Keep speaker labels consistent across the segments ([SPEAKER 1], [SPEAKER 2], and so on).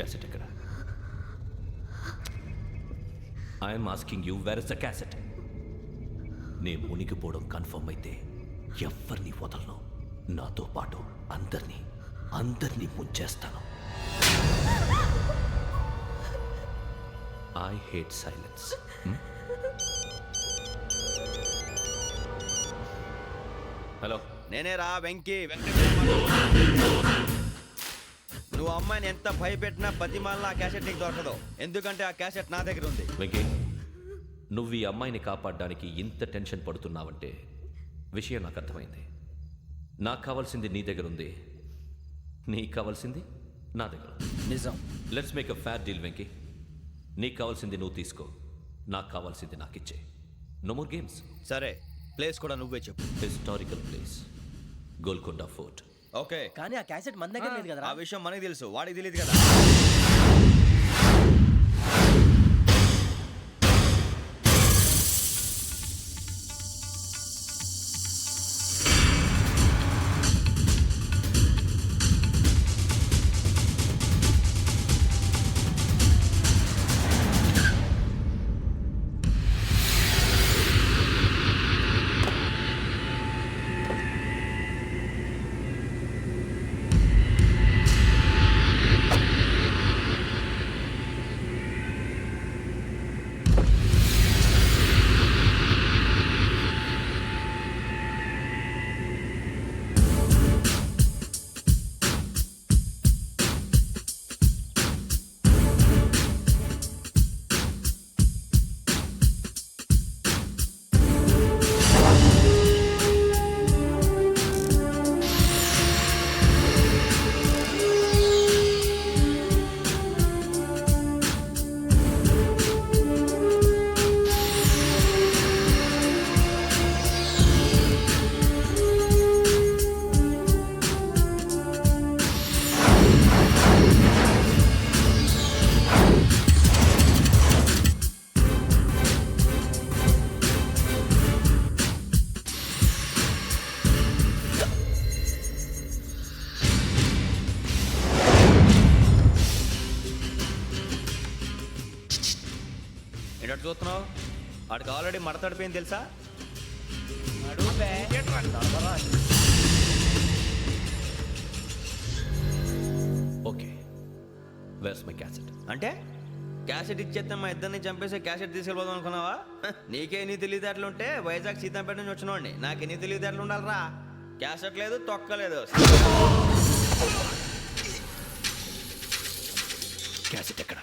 [SPEAKER 1] Cassette ఎక్కడ? I'm asking you, where is the cassette? నే మునిగిపోవడం కన్ఫర్మ్ అయితే ఎవరిని వదలను. నాతో పాటు అందరినీ ముంచేస్తాను. I hate silence. హలో,
[SPEAKER 2] నేనే రా వెంకీ. నువ్వు అమ్మాయిని ఎంత భయపెట్టినా బతిమాలినా ఆ క్యాసెట్ నీకు దొరకదు. ఎందుకంటే ఆ క్యాసెట్ నా దగ్గర ఉంది.
[SPEAKER 1] వెంకీ, నువ్వు ఈ అమ్మాయిని కాపాడడానికి ఇంత టెన్షన్ పడుతున్నావంటే విషయం నాకు అర్థమైంది. నాకు కావాల్సింది నీ దగ్గర ఉంది, నీకు కావాల్సింది నా దగ్గర ఉంది.
[SPEAKER 2] నిజం.
[SPEAKER 1] Let's make a fair deal Venky. నీకు కావాల్సింది నువ్వు తీసుకో, నాకు కావాల్సింది నాకు ఇచ్చే. No more games.
[SPEAKER 2] సరే, ప్లేస్ కూడా నువ్వే చెప్పు.
[SPEAKER 1] Historical place, Golconda fort.
[SPEAKER 2] Okay,
[SPEAKER 3] కానీ ఆ క్యాసెట్ మన దగ్గర లేదు కదా.
[SPEAKER 2] ఆ విషయం మనకి తెలుసు, వాడికి తెలియదు కదా. ఏంటంటే చూస్తున్నావు? వాడికి ఆల్రెడీ మడతడిపోయింది తెలుసా?
[SPEAKER 1] Okay, where's my cassette?
[SPEAKER 2] అంటే క్యాసెట్ ఇచ్చేస్తే మా ఇద్దరిని చంపేసి క్యాసెట్ తీసుకెళ్ళిపోదాం అనుకున్నావా? నీకే ఎన్ని తెలివితేటలు ఉంటే వైజాగ్ సీతంపేట నుంచి వచ్చినవాడిని. నాకు ఎన్ని తెలివితేటలు ఉండాలరా? క్యాసెట్ లేదు, తొక్కలేదు.
[SPEAKER 1] క్యాసెట్ ఎక్కడ?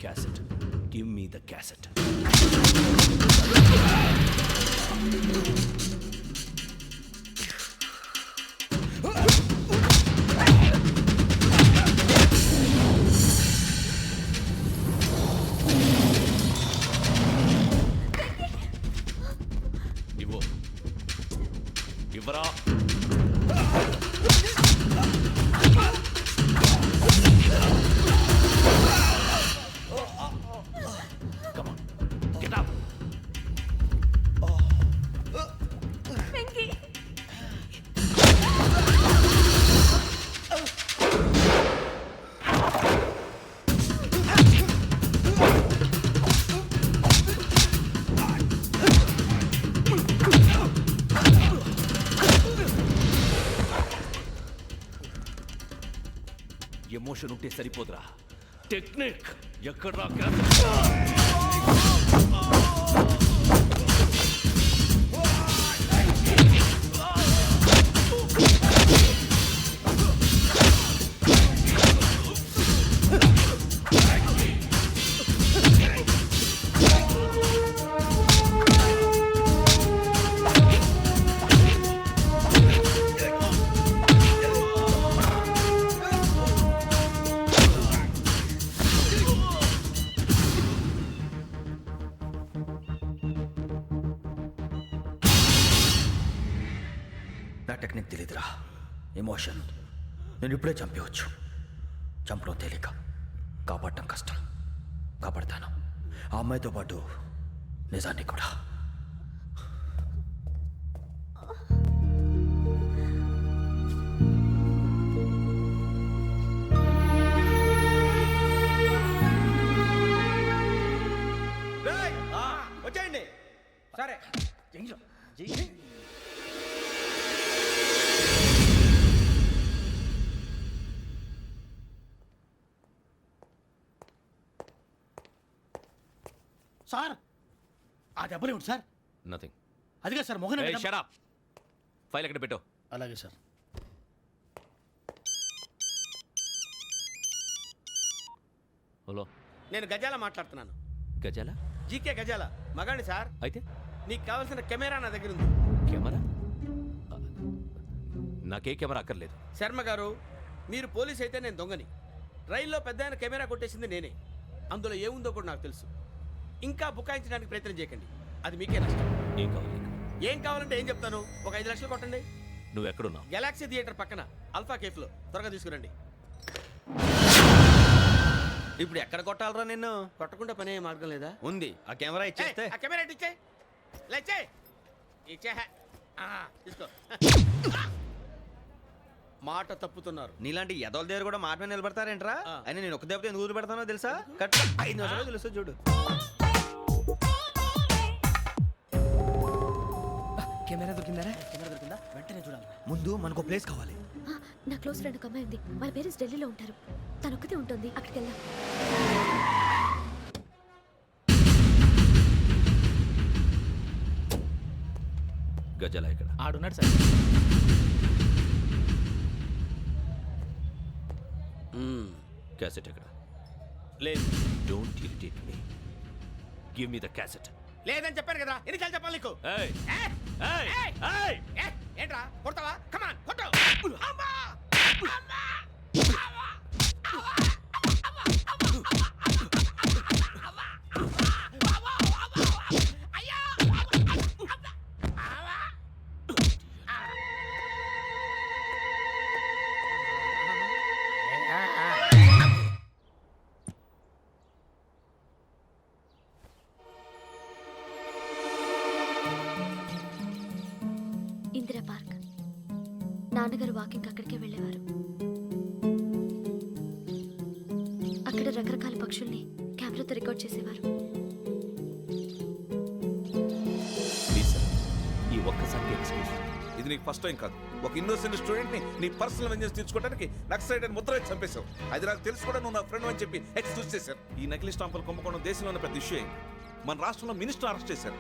[SPEAKER 1] Cassette, give me the cassette. ఇవ్వు, ఇవ్వరా. ఎమోషన్ ఉంటే సరిపోదురా, టెక్నిక్ ఎక్కడ్రా?
[SPEAKER 2] నా టెక్నిక్ తెలీదురా, ఎమోషన్. నేను ఇప్పుడే చంపేవచ్చు. చంపడం తేలిక, కాపాడటం కష్టం. కాపాడతాను, ఆ అమ్మాయితో పాటు నిజాన్ని కూడా.
[SPEAKER 4] సార్ ఆ దెబ్బలేమిటి సార్?
[SPEAKER 1] నథింగ్.
[SPEAKER 4] అదిగా సార్ మొహన్
[SPEAKER 1] షట్ అప్. ఫైల్ ఎక్కడ పెట్టు.
[SPEAKER 4] అలాగే సార్.
[SPEAKER 1] హలో,
[SPEAKER 5] నేను గజాల మాట్లాడుతున్నాను.
[SPEAKER 1] గజాల?
[SPEAKER 5] జీకే గజాల మగాండి సార్.
[SPEAKER 1] అయితే
[SPEAKER 5] నీకు కావాల్సిన కెమెరా నా దగ్గర ఉంది.
[SPEAKER 1] కెమెరా? నాకే కెమెరా అక్కర్లేదు.
[SPEAKER 5] శర్మ గారు, మీరు పోలీస్ అయితే నేను దొంగని. రైల్లో పెద్ద ఆయన కెమెరా కొట్టేసింది నేనే. అందులో ఏముందో కూడా నాకు తెలుసు. ఇంకా బుకాయించడానికి ప్రయత్నం చేయకండి, అది మీకే నష్టం.
[SPEAKER 1] ఏం కావాలి నీకు?
[SPEAKER 5] ఏం కావాలంటే ఏం చెప్తాను. ఒక 5 లక్షలు కొట్టండి.
[SPEAKER 1] నువ్వు ఎక్కడున్నావు?
[SPEAKER 5] గెలాక్సీ థియేటర్ పక్కన అల్ఫా కేఫ్లో. త్వరగా తీసుకురండి.
[SPEAKER 2] ఇప్పుడు ఎక్కడ కొట్టాలరా నిన్ను?
[SPEAKER 5] కొట్టకుండా పనే మార్గం లేదా?
[SPEAKER 2] ఉంది, ఆ కెమెరా ఇచ్చేస్తే.
[SPEAKER 5] ఆ కెమెరా ఇచ్చే లేచే ఇచ్చే. తీసుకో. మాట తప్పుతున్నారు.
[SPEAKER 2] నీలాంటి ఎదల దగ్గర కూడా మాట మీద నిలబడతారేంట్రా?
[SPEAKER 5] ఆ.
[SPEAKER 2] అయినా నేను ఒక దెబ్బతో ఎందుకు పెడతానో తెలుసా? కట్ 5 నిమిషాలు తెలుసు చూడు.
[SPEAKER 3] కెమెరా దొరికిందా? వెంటనే చూడాలి.
[SPEAKER 2] ముందు మనకు ప్లేస్ కావాలి.
[SPEAKER 6] నా క్లోజ్ ఫ్రెండ్ ఒక అమ్మాయి ఉంది. వాళ్ళ పేరెంట్స్ ఢిల్లీలో ఉంటారు. తను ఒక్కతే ఉంటుంది. అక్కడికి వెళ్దాం.
[SPEAKER 1] గజాల ఎక్కడ?
[SPEAKER 4] ఆడున్నాడు సార్.
[SPEAKER 1] క్యాసెట్ ఎక్కడ?
[SPEAKER 5] లేదు.
[SPEAKER 1] Don't irritate me. Give me the cassette.
[SPEAKER 5] లేదని చెప్పాను కదా, ఎన్నిసార్లు చెప్పాలి నీకు?
[SPEAKER 1] ఏయ్
[SPEAKER 5] ఏ?
[SPEAKER 1] ఏయ్
[SPEAKER 5] ఏయ్!
[SPEAKER 1] ఏయ్!
[SPEAKER 5] ఏ? ఏంట్రా కొడతావా? కమాన్ కొట్టు. అమ్మా! అమ్మా!
[SPEAKER 6] ఇందిరా పార్క్. నాన్నగారు వాకింగ్ అక్కడికే వెళ్ళేవారు. అక్కడ రకరకాల పక్షుల్ని కెమెరాతో రికార్డ్ చేసేవారు.
[SPEAKER 1] ప్లీజ్ సార్, ఈ ఒక్కసారికి ఎక్స్క్యూజ్.
[SPEAKER 7] ఇది నీకు ఫస్ట్ టైం కాదు. ఒక ఇన్నోసెంట్ స్టూడెంట్ ని నీ పర్సనల్ వెంజెన్స్ తీర్చుకోవడానికి నక్సలైట్ అని ముద్ర వేసి చంపేశావు. అది నాకు తెలుసు కూడా నువ్వు నా ఫ్రెండ్ అని చెప్పి ఎక్స్క్యూజ్ చేశారు. ఈ నకిలీ స్టాంపులు కుంభకోణం దేశంలోనే పెద్ద ఇష్యూ అయింది. మన రాష్ట్రంలో మినిస్టర్ అరెస్ట్ చేశారు.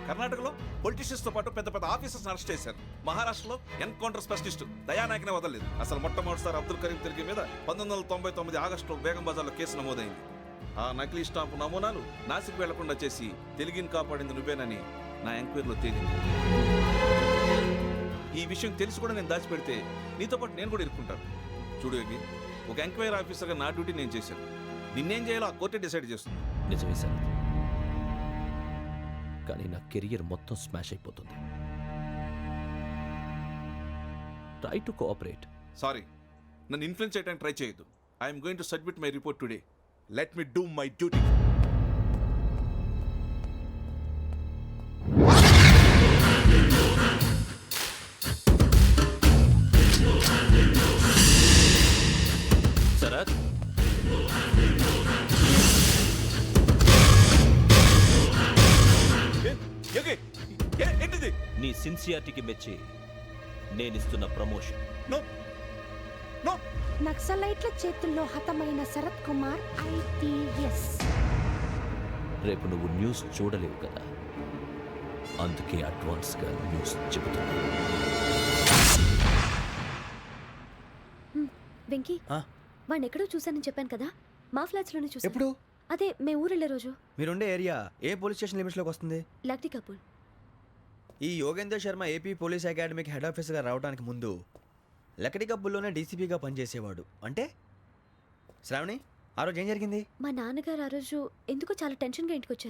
[SPEAKER 7] కర్ణాటకలో పొలిటీషియన్స్ తో పాటు పెద్ద పెద్ద ఆఫీసర్స్ అరెస్ట్ చేశారు. మహారాష్ట్రలో ఎన్కౌంటర్ స్పెషలిస్ట్ దయానాయకనే వదలలేదు. అసలు మొట్టమొదటిసారి అబ్దుల్ కరీం తిరిగి మీద 1999 ఆగస్టులో బేగం బజార్లో కేసు నమోదైంది. ఆ నకిలీ స్టాంపు నమూనాలు నాసిక్ వెళ్లకుండా చేసి తెలుగుని కాపాడింది నువ్వేనని నా ఎంక్వైరీలో తేలింది. ఈ విషయం తెలిసి కూడా నేను దాచిపెడితే నీతో పాటు నేను కూడా ఇరుక్కుంటాను. చూడు యోగి, ఒక ఎంక్వైరీ ఆఫీసర్గా నా డ్యూటీ నేను చేశాను. నిన్నేం చేయాలో ఆ కోర్టే డిసైడ్ చేస్తుంది.
[SPEAKER 1] నిజమే సార్, కానీ నా కెరియర్ మొత్తం స్మాష్ అయిపోతుంది. Try to cooperate.
[SPEAKER 7] సారీ, నన్ను ఇన్ఫ్లుయెన్స్ చేయడానికి ట్రై చేయొద్దు. I'm going to submit my report today. Let me do my duty.
[SPEAKER 1] Sharath,
[SPEAKER 7] ఏంటిది?
[SPEAKER 1] నీ సిన్సియారిటీకి మెచ్చి నేనిస్తున్న ప్రమోషన్.
[SPEAKER 7] No no.
[SPEAKER 8] నక్సలైట్ల చేతుల్లో హతమైన శరత్ కుమార్ IPS.
[SPEAKER 1] రేపు నువ్వు న్యూస్ చూడలేవు కదా, అందుకే అడ్వాన్స్గా న్యూస్ చెబుతున్నా.
[SPEAKER 6] వెంకీ, వాడిని ఎక్కడో చూశానని చెప్పాను కదా. మా ఫ్లాట్స్ లోనే చూసాను.
[SPEAKER 2] ఎప్పుడు?
[SPEAKER 6] అదే మే ఊరు వెళ్ళే రోజు.
[SPEAKER 2] మీరుండే ఏరియా ఏ పోలీస్ స్టేషన్ లిమిట్స్ లోకి వస్తుంది?
[SPEAKER 6] లక్టీ కపూర్.
[SPEAKER 2] ఈ యోగేందర్ శర్మ ఏపీ పోలీస్ అకాడమీకి హెడ్ ఆఫీసర్గా రావడానికి ముందు లకడి కబ్బుల్లోనే డీసీపీగా పనిచేసేవాడు. అంటే శ్రావణి, ఆ రోజు ఏం జరిగింది?
[SPEAKER 6] మా నాన్నగారు ఆ రోజు ఎందుకో చాలా టెన్షన్గా ఇంటికి వచ్చారు.